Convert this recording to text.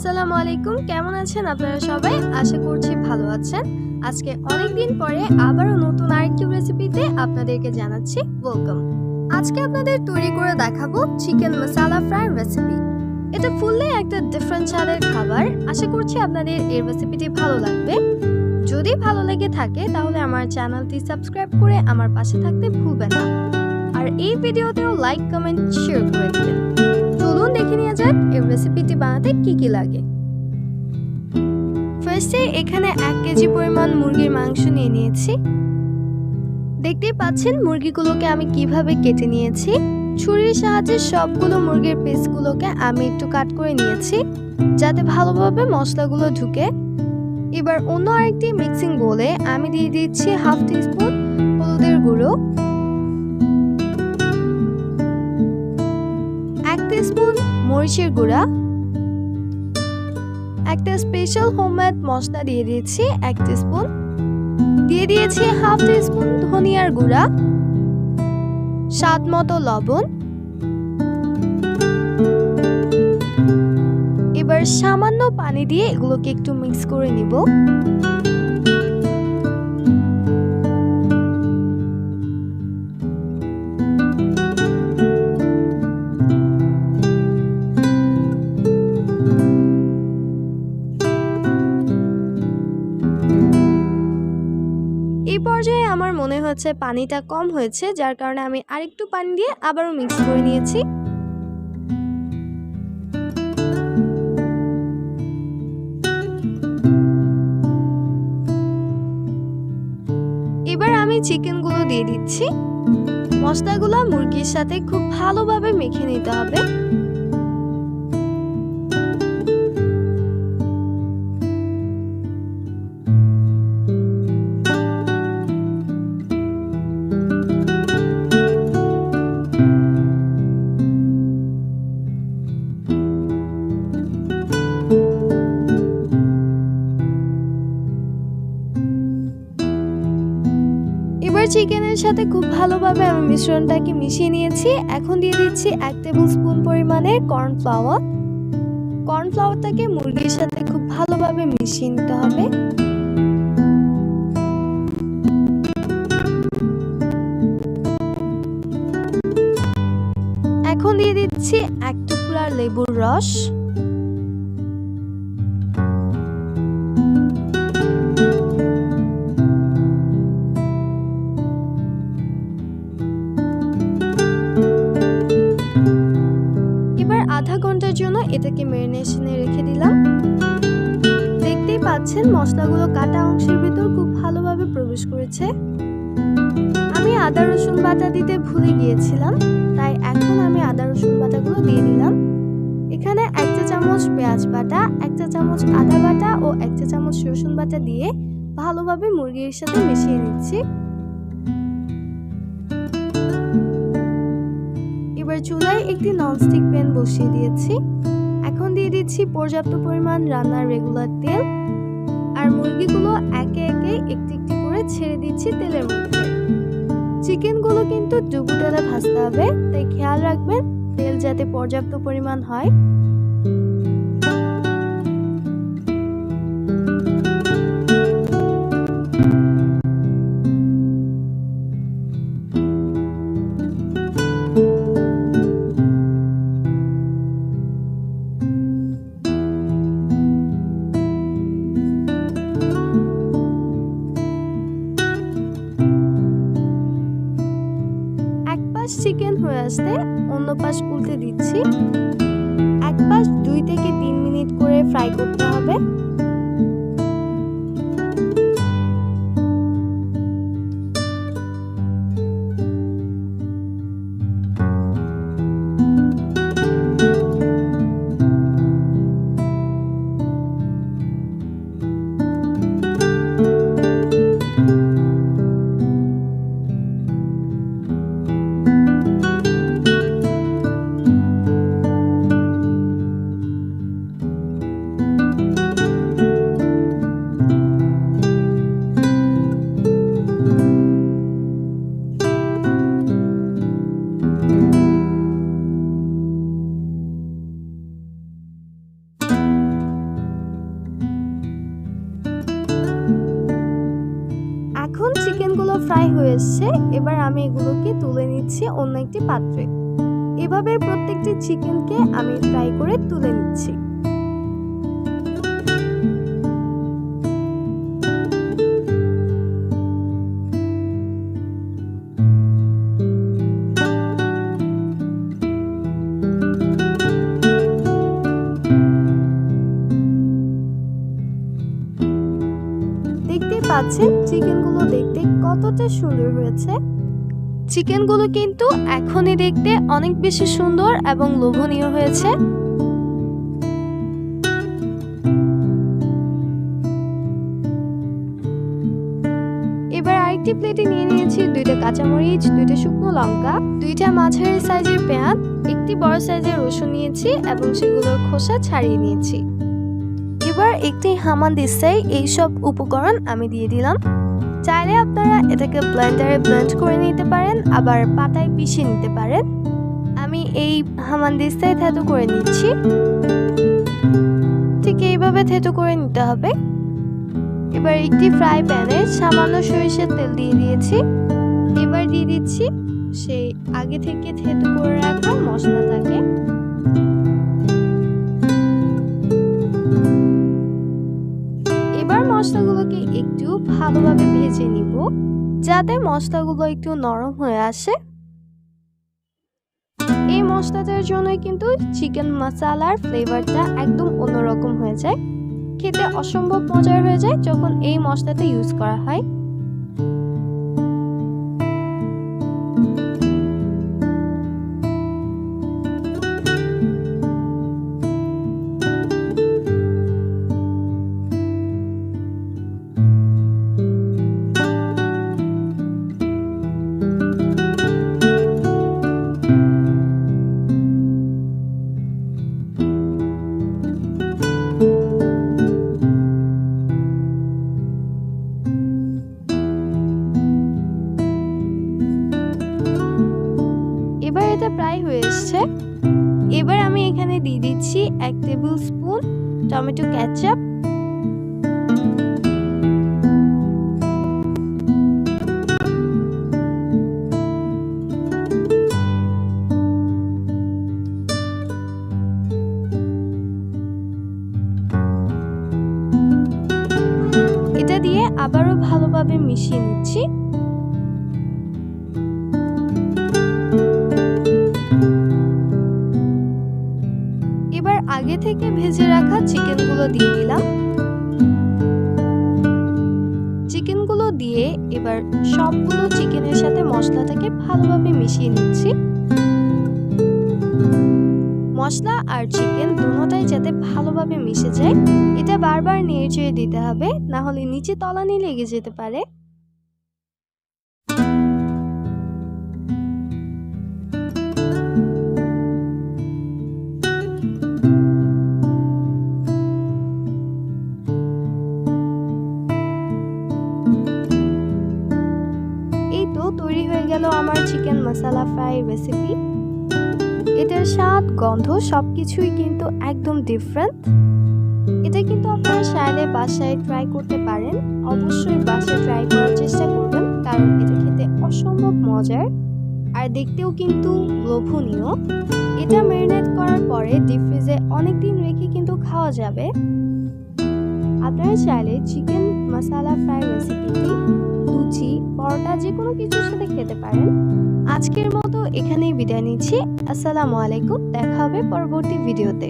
আসসালামু আলাইকুম, কেমন আছেন আপনারা সবাই? আশা করছি ভালো আছেন। আজকে অনেক দিন পরে আবারও নতুন আরেকটি রেসিপিতে আপনাদেরকে জানাচ্ছি ওয়েলকাম। আজকে আপনাদের তৈরি করে দেখাবো চিকেন মাসালা ফ্রাই রেসিপি। এটা ফুললি একটা ডিফারেন্ট স্বাদের খাবার। আশা করছি আপনাদের এই রেসিপিটি ভালো লাগবে। যদি ভালো লেগে থাকে তাহলে আমার চ্যানেলটি সাবস্ক্রাইব করে আমার পাশে থাকতে ভুলবেন না। আর এই ভিডিওতেও লাইক, কমেন্ট, শেয়ার করে দিবেন। চলুন দেখে নিয়ে যাক এই রেসিপিটি বানাতে কি কি লাগে। ফার্স্টে এখানে 1 কেজি পরিমাণ মুরগির মাংস নিয়ে নিয়েছি। দেখতেই পাচ্ছেন মুরগিগুলোকে আমি কিভাবে কেটে নিয়েছি। ছুরির সাহায্যে সবগুলো মুরগির পিসগুলোকে আমি একটু কাট করে নিয়েছি যাতে ভালোভাবে মশলাগুলো ঢুকে। এবার অন্য আরেকটি মিক্সিং বোলে আমি দিয়ে দিচ্ছি হাফ টিস্পুন হলুদের গুঁড়ো, 1 টিস্পুন মরিচের গুঁড়া, একটা স্পেশাল হোমমেড মশলা দিয়ে দিয়েছি 1 টিস্পুন, দিয়ে দিয়েছি হাফ টিস্পুন ধনিয়ার গুঁড়া, স্বাদ মতো লবণ। এবার সামান্য পানি দিয়ে এগুলোকে একটু মিক্স করে নিব। এই পর্যায়ে আমার মনে হচ্ছে পানিটা কম হয়েছে, যার কারণে আমি আরেকটু পানি দিয়ে আবারও মিক্স করে নিয়েছি। এবার আমি চিকেনগুলো দিয়ে দিচ্ছি। মশলাগুলো মুরগির সাথে খুব ভালোভাবে মেখে নিতে হবে। এবার চিকেনের সাথে খুব ভালোভাবে আমি মিশ্রণটাকে মিশিয়ে নিয়েছি। এখন দিয়ে দিচ্ছি 1 টেবিল স্পুন পরিমাণে কর্নফ্লাওয়ার। কর্নফ্লাওয়ারটাকে মুরগির সাথে খুব ভালোভাবে মিশিয়ে নিতে হবে। এখন দিয়ে দিচ্ছি 1 টুকরা লেবুর রস, আধা ঘন্টার জন্য এটাকে ম্যারিনেশনে রেখে দিলাম। দেখতেই পাচ্ছেন মশলাগুলো কাটা অংশের ভিতর খুব ভালোভাবে প্রবেশ করেছে। আমি আদা রসুন বাটা দিতে ভুলে গিয়েছিলাম, তাই এখন আমি আদা রসুন বাটাগুলো দিয়ে দিলাম। এখানে 1 চা চামচ পেঁয়াজ বাটা, 1 চা চামচ আদা বাটা ও 1 চা চামচ রসুন বাটা দিয়ে ভালোভাবে মুরগির সাথে মিশিয়ে নিচ্ছি। এবার চুলায় একটি ননস্টিক প্যান বসিয়ে দিয়েছি। এখন দিয়ে দিচ্ছি পর্যাপ্ত পরিমাণ রান্নার রেগুলার তেল, আর মুরগিগুলো একে একে একটি একটি করে ছেড়ে দিচ্ছি তেলের মধ্যে। চিকেনগুলো কিন্তু ডুবো তেলে ভাজতে হবে, তাই খেয়াল রাখবেন তেল যাতে পর্যাপ্ত পরিমাণ হয়। চিকেন হয়ে আসলে অন্য পাশ উল্টে দিচ্ছি। এক পাশ 2 থেকে 3 মিনিট করে ফ্রাই করতে হবে। ফ্রাই হয়ে এসছে। এবার আমি এগুলোকে তুলে নিচ্ছি অন্য একটি পাত্রে। এভাবে প্রত্যেকটি চিকেনকে আমি ফ্রাই করে তুলে নিচ্ছি। দেখতেই পাচ্ছেন চিকেনগুলো দেখতে কতটা সুন্দর হয়েছে। চিকেনগুলো কিন্তু এখনই দেখতে অনেক বেশি সুন্দর এবং লোভনীয় হয়েছে। এবার আরেকটি প্লেটে নিয়ে নিয়েছি 2টা কাঁচামরিচ, 2টা শুকনো লঙ্কা, 2টা মাঝারি সাইজের পেঁয়াজ, একটি বড় সাইজের রসুন নিয়েছি এবং সেগুলোর খোসা ছাড়িয়ে নিয়েছি। এবার একটি হামানদিস্তায় এইসব উপকরণ আমি দিয়ে দিলাম। চাইলে আপনারা এটাকে ব্লেন্ডারে ব্লেন্ড করে নিতে পারেন, আবার পাতায় পিষে নিতে পারেন। আমি এই হামানদিস্তায় থেতো করে নিচ্ছি। ঠিক এইভাবে থেতো করে নিতে হবে। এবার একটি ফ্রাই প্যানে সামান্য সরিষার তেল দিয়ে দিয়েছি। এবার দিয়ে দিচ্ছি সেই আগে থেকে থেতো করে রাখা মশলাটাকে। এবার মশলাগুলোকে একটু ভালোভাবে ভেজে নিব, যাতে মশলাগুলো একটু নরম হয়ে আসে। এই মশলাটার জন্যই কিন্তু চিকেন মশলার ফ্লেভারটা একদম অন্যরকম হয়ে যায়, খেতে অসম্ভব মজার হয়ে যায় যখন এই মশলাটা ইউজ করা হয়। এবার এটা প্রায় হয়ে এসছে। এবার আমি এখানে দিয়ে দিচ্ছি 1 টেবিল স্পুন টমেটো কেচাপ, এটা দিয়ে আবারও ভালোভাবে মিশিয়ে নিচ্ছি। এবার আগে থেকে ভেজে রাখা চিকেনগুলো দিয়ে দিলাম। চিকেনগুলো দিয়ে এবার সবগুলো চিকেনের সাথে মশলাটাকে ভালোভাবে মিশিয়ে নিচ্ছি। মশলা আর চিকেন দুটোটাই যাতে ভালোভাবে মিশে যায়, এটা বারবার নেড়েচেড়ে দিতে হবে, না হলে নিচে তলানি লেগে যেতে পারে। এই তো তৈরি হয়ে গেল আমার চিকেন মশলা ফ্রাই রেসিপি। এটার স্বাদ, গন্ধ সবকিছুই কিন্তু একদম ডিফারেন্ট। এটা কিন্তু আপনারা চাইলে বাসায় ট্রাই করতে পারেন। অবশ্যই বাসায় ট্রাই করার চেষ্টা করবেন, কারণ এটা খেতে অসম্ভব মজার আর দেখতেও কিন্তু লোভনীয়। এটা ম্যারিনেট করার পরে ডিপ ফ্রিজে অনেকদিন রেখে কিন্তু খাওয়া যাবে। আপনারা চাইলে চিকেন মশলা ফ্রাই রেসিপিটি লুচি, পরোটা যে কোনো কিছুর সাথে খেতে পারেন। আজকের মতো এখানেই বিদায় নিচ্ছি। আসসালামু আলাইকুম, দেখা হবে পরবর্তী ভিডিওতে।